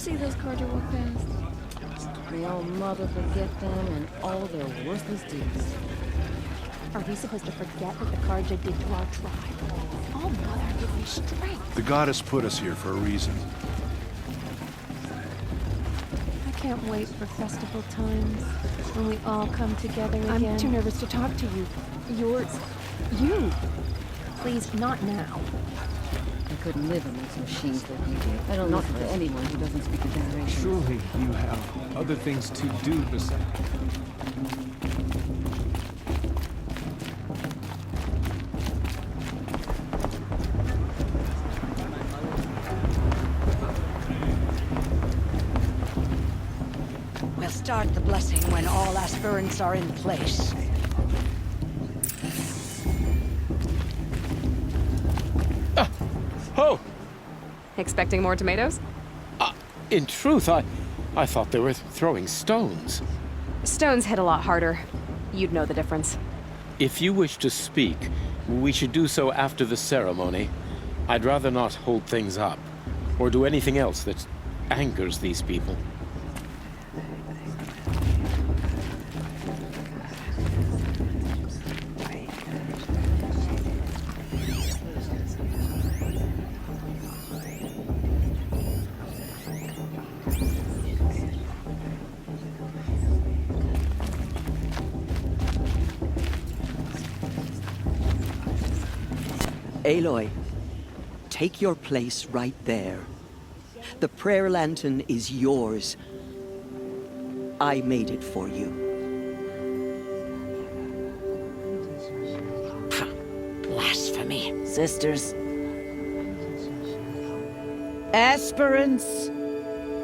see those Carja walk past? May all mother forget them and all their worthless deeds. Are we supposed to forget what the Carja did to our tribe? All mother give me strength. The goddess put us here for a reason. I can't wait for festival times, when we all come together again. I'm too nervous to talk to you. You! Please, not now. I couldn't live amongst machines like you do. I don't listen to anyone who doesn't speak the generation. Surely you have other things to do besides... We'll start the blessing when all aspirants are in place. Oh! Expecting more tomatoes? In truth, I thought they were throwing stones. Stones hit a lot harder. You'd know the difference. If you wish to speak, we should do so after the ceremony. I'd rather not hold things up, or do anything else that angers these people. Aloy, take your place right there. The prayer lantern is yours. I made it for you. Blasphemy. Sisters. Aspirants,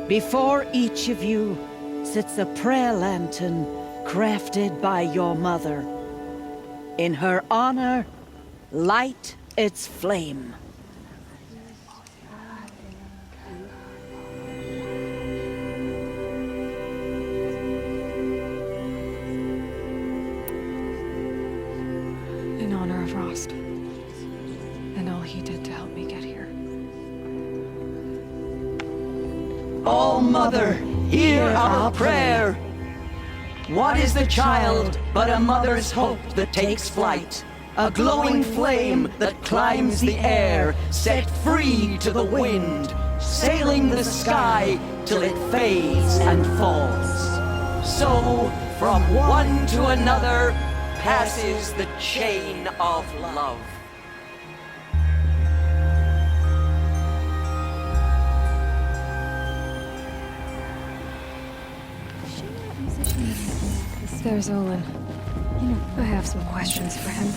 before each of you sits a prayer lantern crafted by your mother. In her honor, light its flame. In honor of Rost. And all he did to help me get here. All Mother, hear our prayer. What is the child but a mother's hope that takes flight? A glowing flame that climbs the air, set free to the wind, sailing the sky till it fades and falls. So, from one to another, passes the chain of love. There's Olin. I have some questions for him.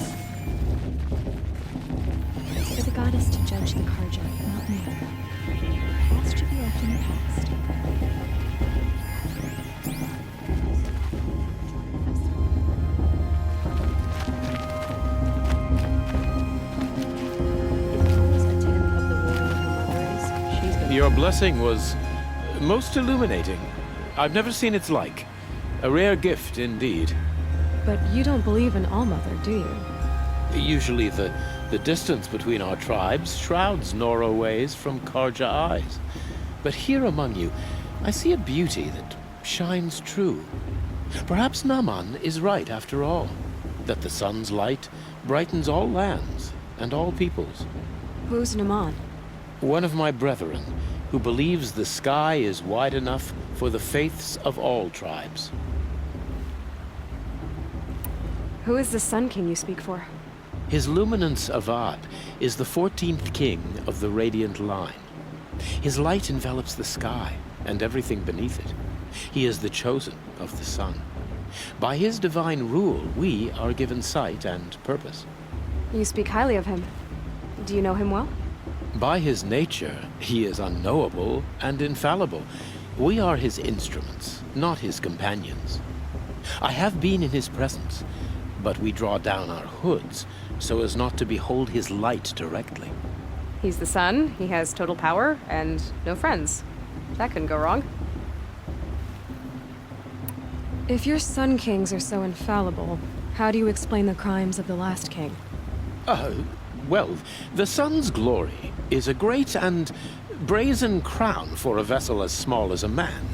For the goddess to judge the Carja, not me. Past should be left in the past. Your blessing was most illuminating. I've never seen its like. A rare gift indeed. But you don't believe in All-Mother, do you? Usually the distance between our tribes shrouds Nora ways from Carja eyes. But here among you, I see a beauty that shines true. Perhaps Naman is right after all, that the sun's light brightens all lands and all peoples. Who's Naman? One of my brethren, who believes the sky is wide enough for the faiths of all tribes. Who is the Sun King you speak for? His Luminance Avad is the 14th king of the Radiant Line. His light envelops the sky and everything beneath it. He is the chosen of the sun. By his divine rule, we are given sight and purpose. You speak highly of him. Do you know him well? By his nature, he is unknowable and infallible. We are his instruments, not his companions. I have been in his presence, but we draw down our hoods so as not to behold his light directly. He's the sun, he has total power, and no friends. That couldn't go wrong. If your Sun Kings are so infallible, how do you explain the crimes of the last king? Well, the sun's glory is a great and brazen crown for a vessel as small as a man.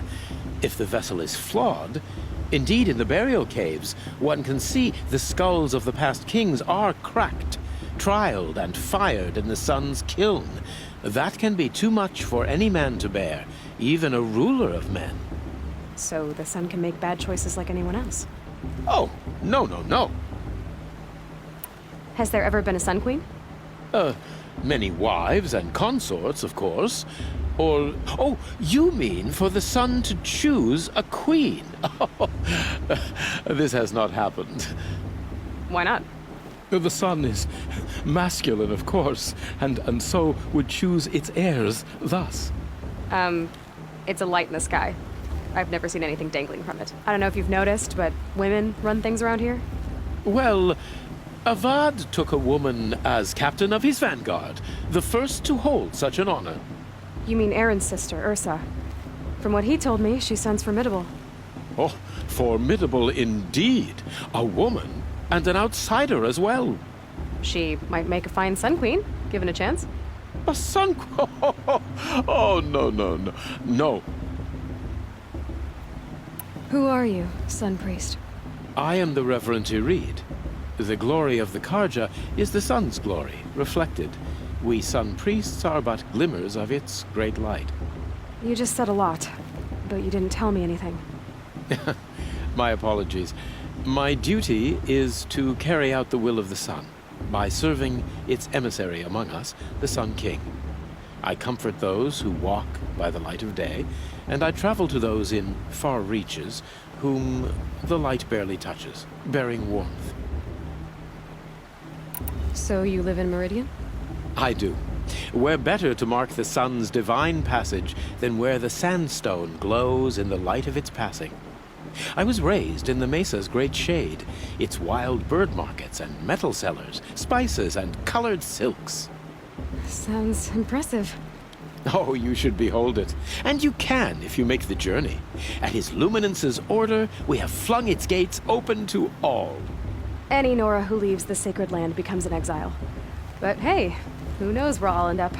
If the vessel is flawed, indeed in the burial caves, one can see the skulls of the past kings are cracked, trialed and fired in the sun's kiln. That can be too much for any man to bear, even a ruler of men. So the sun can make bad choices like anyone else. Oh, no. Has there ever been a Sun Queen? Many wives and consorts, of course. Or, oh, you mean for the sun to choose a queen? This has not happened. Why not? The sun is masculine, of course, and so would choose its heirs thus. It's a light in the sky. I've never seen anything dangling from it. I don't know if you've noticed, but women run things around here. Well, Avad took a woman as captain of his vanguard, the first to hold such an honor. You mean Aaron's sister, Ursa. From what he told me, she sounds formidable. Oh, formidable indeed. A woman, and an outsider as well. She might make a fine Sun Queen, given a chance. A sun... Oh, no. No. Who are you, Sun Priest? I am the Reverend Irid. The glory of the Karja is the sun's glory, reflected. We sun priests are but glimmers of its great light. You just said a lot, but you didn't tell me anything. My apologies. My duty is to carry out the will of the sun, by serving its emissary among us, the Sun King. I comfort those who walk by the light of day, and I travel to those in far reaches whom the light barely touches, bearing warmth. So you live in Meridian? I do. Where better to mark the sun's divine passage than where the sandstone glows in the light of its passing. I was raised in the mesa's great shade, its wild bird markets and metal cellars, spices and colored silks. Sounds impressive. Oh, you should behold it. And you can if you make the journey. At His Luminance's order, we have flung its gates open to all. Any Nora who leaves the sacred land becomes an exile. But hey, who knows where I'll end up.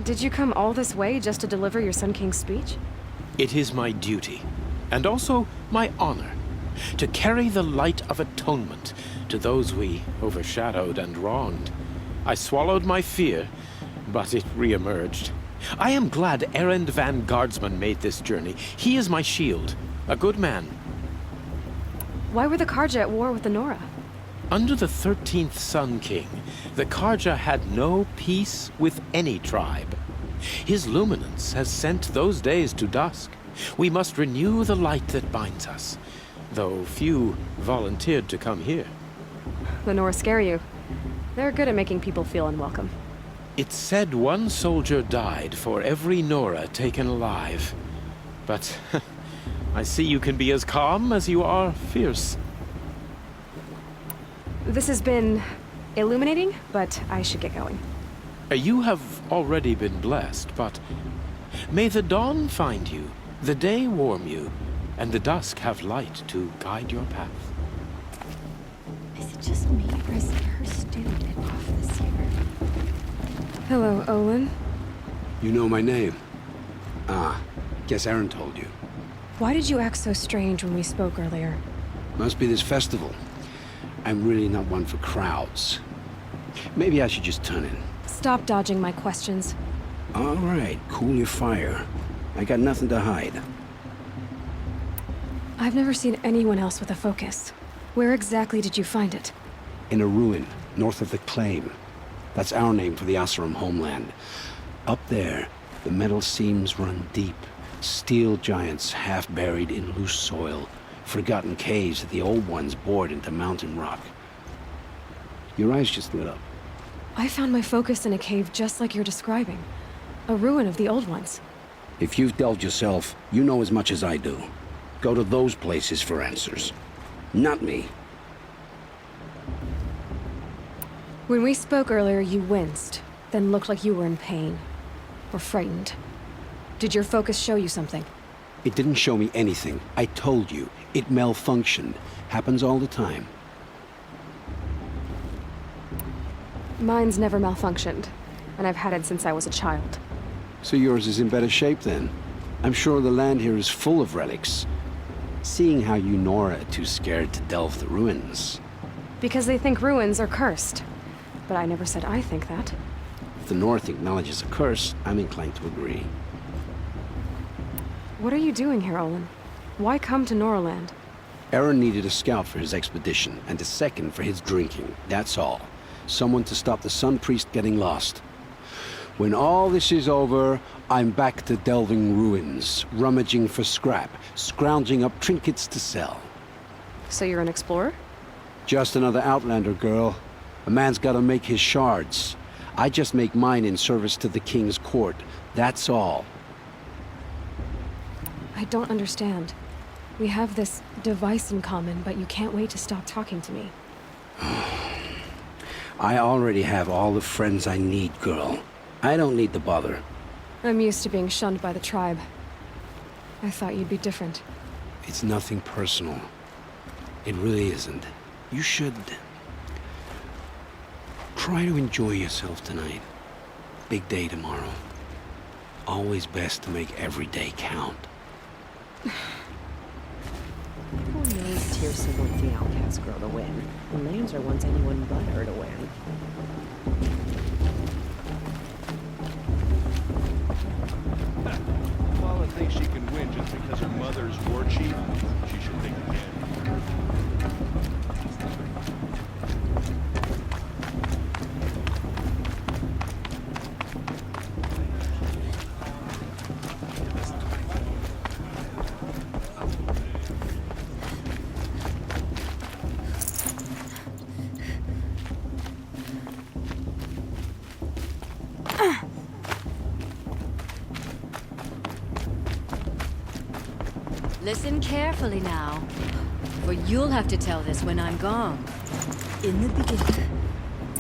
Did you come all this way just to deliver your Sun King's speech? It is my duty, and also my honor, to carry the light of atonement to those we overshadowed and wronged. I swallowed my fear, but it re-emerged. I am glad Erend Van Guardsman made this journey. He is my shield, a good man. Why were the Karja at war with the Nora? Under the 13th Sun King, the Karja had no peace with any tribe. His luminance has sent those days to dusk. We must renew the light that binds us, though few volunteered to come here. The Nora scare you. They're good at making people feel unwelcome. It's said one soldier died for every Nora taken alive. But I see you can be as calm as you are fierce. This has been illuminating, but I should get going. You have already been blessed, but may the dawn find you, the day warm you, and the dusk have light to guide your path. Is it just me, or is her student off this year? Hello, Olin. You know my name? Ah, guess Aaron told you. Why did you act so strange when we spoke earlier? Must be this festival. I'm really not one for crowds. Maybe I should just turn in. Stop dodging my questions. All right, cool your fire. I got nothing to hide. I've never seen anyone else with a focus. Where exactly did you find it? In a ruin, north of the Claim. That's our name for the Oseram homeland. Up there, the metal seams run deep. Steel giants half buried in loose soil. Forgotten caves that the old ones bored into mountain rock. Your eyes just lit up. I found my focus in a cave just like you're describing. A ruin of the old ones. If you've delved yourself, you know as much as I do. Go to those places for answers. Not me. When we spoke earlier, you winced, then looked like you were in pain. Or frightened. Did your focus show you something? It didn't show me anything. I told you. It malfunctioned. Happens all the time. Mine's never malfunctioned. and I've had it since I was a child. So yours is in better shape then. I'm sure the land here is full of relics. Seeing how you Nora are too scared to delve the ruins. Because they think ruins are cursed. But I never said I think that. If the North acknowledges a curse, I'm inclined to agree. What are you doing here, Olin? Why come to Noraland? Aaron needed a scout for his expedition, and a second for his drinking. That's all. Someone to stop the Sun Priest getting lost. When all this is over, I'm back to delving ruins, rummaging for scrap, scrounging up trinkets to sell. So you're an explorer? Just another Outlander, girl. A man's gotta make his shards. I just make mine in service to the King's court. That's all. I don't understand. We have this device in common, but you can't wait to stop talking to me. I already have all the friends I need, girl. I don't need the bother. I'm used to being shunned by the tribe. I thought you'd be different. It's nothing personal. It really isn't. You should... try to enjoy yourself tonight. Big day tomorrow. Always best to make every day count. Who knows Tirsa wants the outcast girl to win? The Lancer wants anyone but her to win. Paula thinks she can win just because her mother's war chief. She should think again. Listen carefully now, for you'll have to tell this when I'm gone. In the beginning,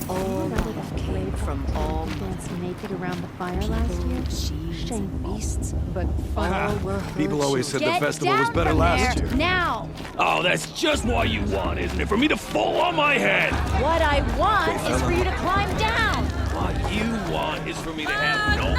all life came from all Dance naked around the fire last year? machines and beasts, but all Ah, were her people always said children. the festival was down better from last there, year. Now! Oh, that's just what you want, isn't it? For me to fall on my head. What I want is for you to climb down! What you want is for me to have no...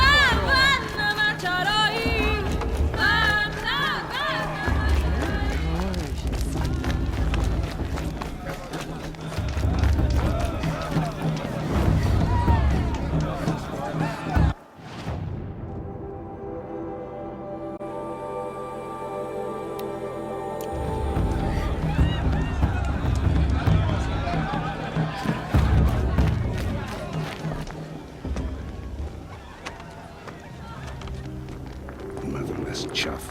Motherless chuff.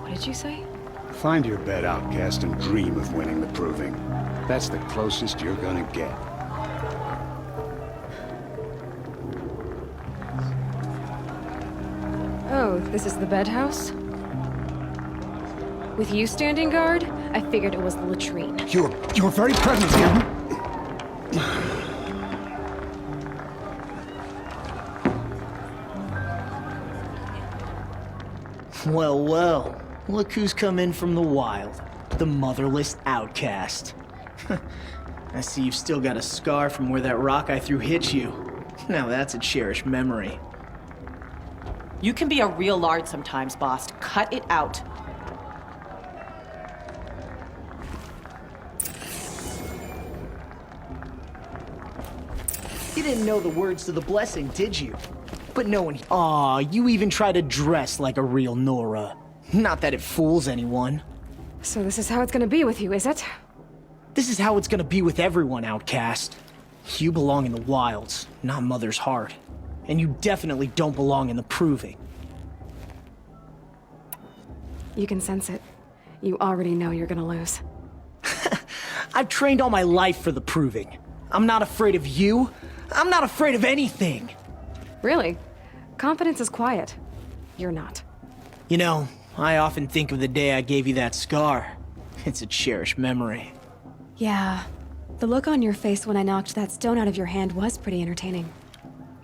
What did you say? Find your bed, outcast, and dream of winning the proving. That's the closest you're gonna get. Oh, this is the bedhouse? With you standing guard, I figured it was the latrine. You're very present here. Well, well. Look who's come in from the wild. The motherless outcast. I see you've still got a scar from where that rock I threw hit you. Now that's a cherished memory. You can be a real lard sometimes, boss. Cut it out. You didn't know the words to the blessing, did you? But no one... Aw, you even try to dress like a real Nora. Not that it fools anyone. So this is how it's gonna be with you, is it? This is how it's gonna be with everyone, outcast. You belong in the wilds, not Mother's heart. And you definitely don't belong in the proving. You can sense it. You already know you're gonna lose. I've trained all my life for the proving. I'm not afraid of you. I'm not afraid of anything. Really? Confidence is quiet. You're not. You know, I often think of the day I gave you that scar. It's a cherished memory. Yeah. The look on your face when I knocked that stone out of your hand was pretty entertaining.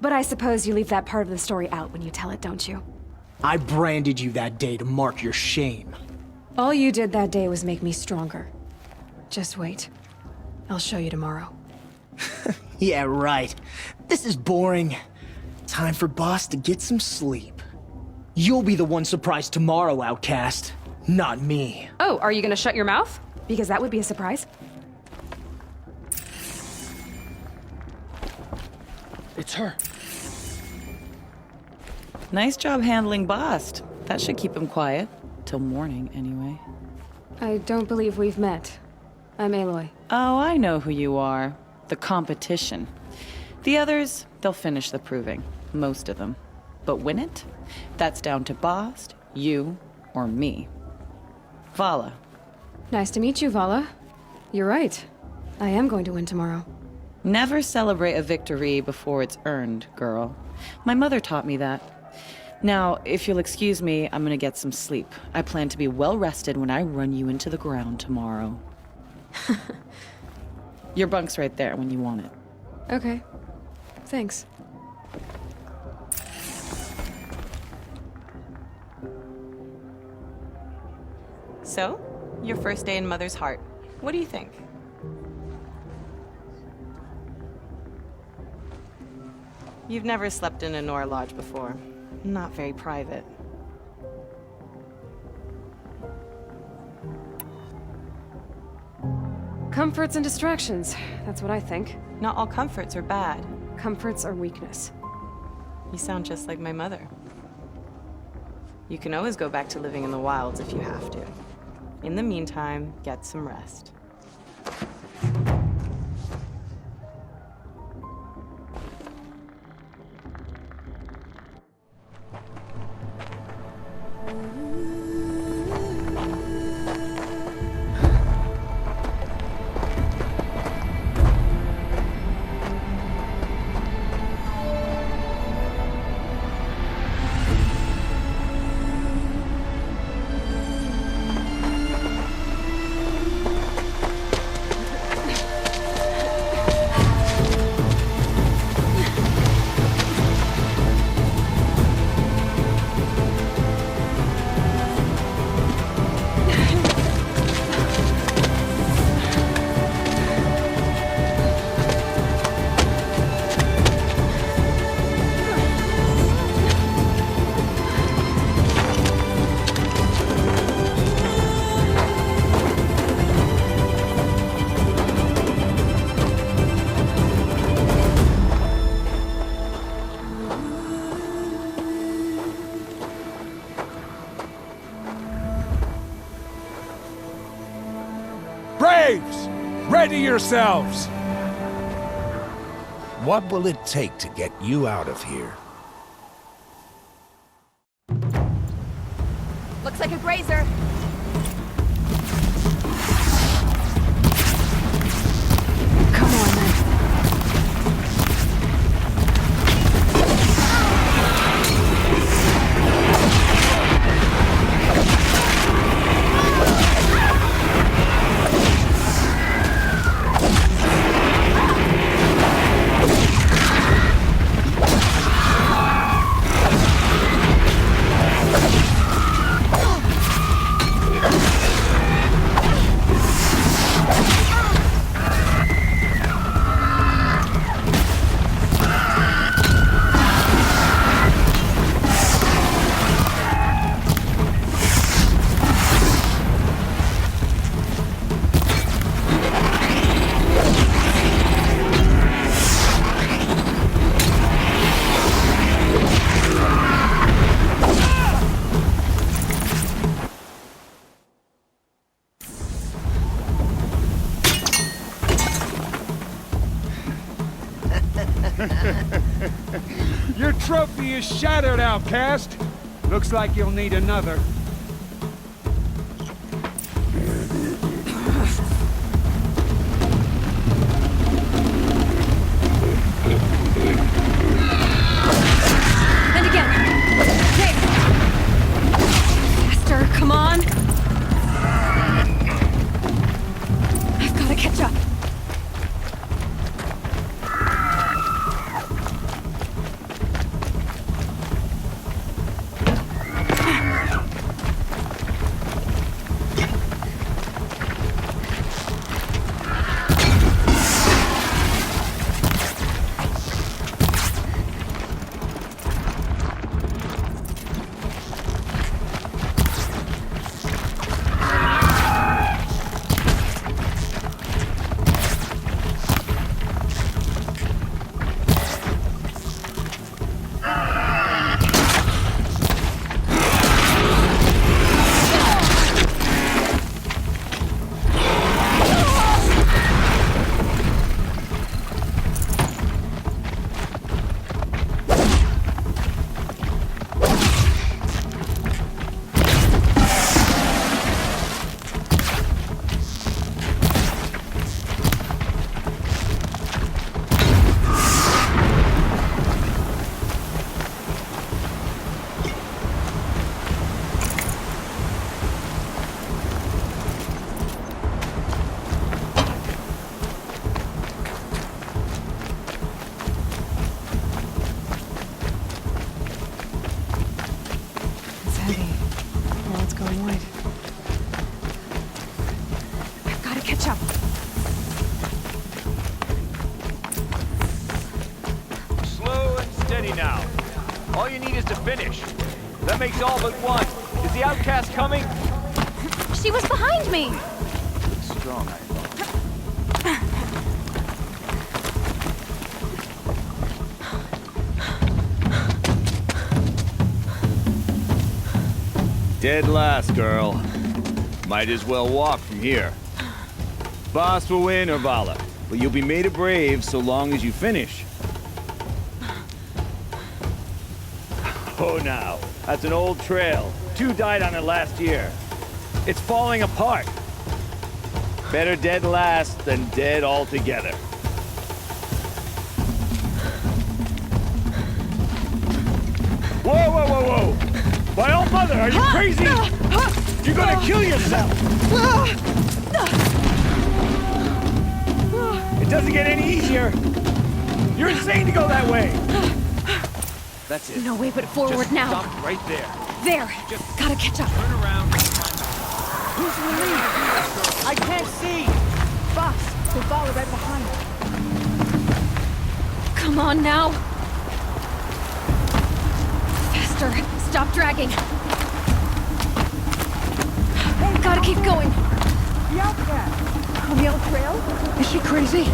But I suppose you leave that part of the story out when you tell it, don't you? I branded you that day to mark your shame. All you did that day was make me stronger. Just wait. I'll show you tomorrow. Yeah, right. This is boring. Time for Boss to get some sleep. You'll be the one surprised tomorrow, Outcast. Not me. Oh, are you gonna shut your mouth? Because that would be a surprise. It's her. Nice job handling Bast. That should keep him quiet. Till morning, anyway. I don't believe we've met. I'm Aloy. Oh, I know who you are. The competition. The others, they'll finish the proving. Most of them. But win it? That's down to Bast, you, or me. Vala. Nice to meet you, Vala. You're right. I am going to win tomorrow. Never celebrate a victory before it's earned, girl. My mother taught me that. Now, if you'll excuse me, I'm gonna get some sleep. I plan to be well rested when I run you into the ground tomorrow. Your bunk's right there when you want it. Okay. Thanks. So, your first day in Mother's Heart. What do you think? You've never slept in a Nora Lodge before. Not very private. Comforts and distractions. That's what I think. Not all comforts are bad. Comforts are weakness. You sound just like my mother. You can always go back to living in the wilds if you have to. In the meantime, get some rest. Braves! Ready yourselves! What will it take to get you out of here? Looks like a grazer. Come on, then. Your trophy is shattered, Outcast. Looks like you'll need another. And again. Hey! Faster, come on! I've gotta catch up. All you need is to finish. That makes all but one. Is the outcast coming? She was behind me! Strong, I thought. Dead last, girl. Might as well walk from here. Boss will win, or Vala, but you'll be made a brave so long as you finish. Oh, now, that's an old trail. 2 died on it last year. It's falling apart. Better dead last than dead altogether. Whoa, whoa, whoa, whoa! My old mother, are you crazy? You're gonna kill yourself! It doesn't get any easier. You're insane to go that way. That's it. No way but forward Just now. Stop right there. There! Gotta catch up. Turn around. Who's relieved? I can't see! Boss, they follow right behind. Come on now! Faster! Stop dragging! Gotta keep going! The outcast! On the old trail? Is she crazy?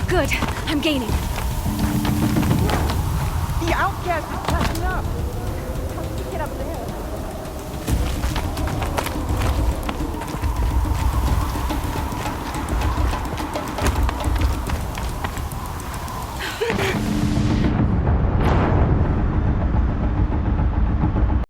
Good. I'm gaining. The outcast is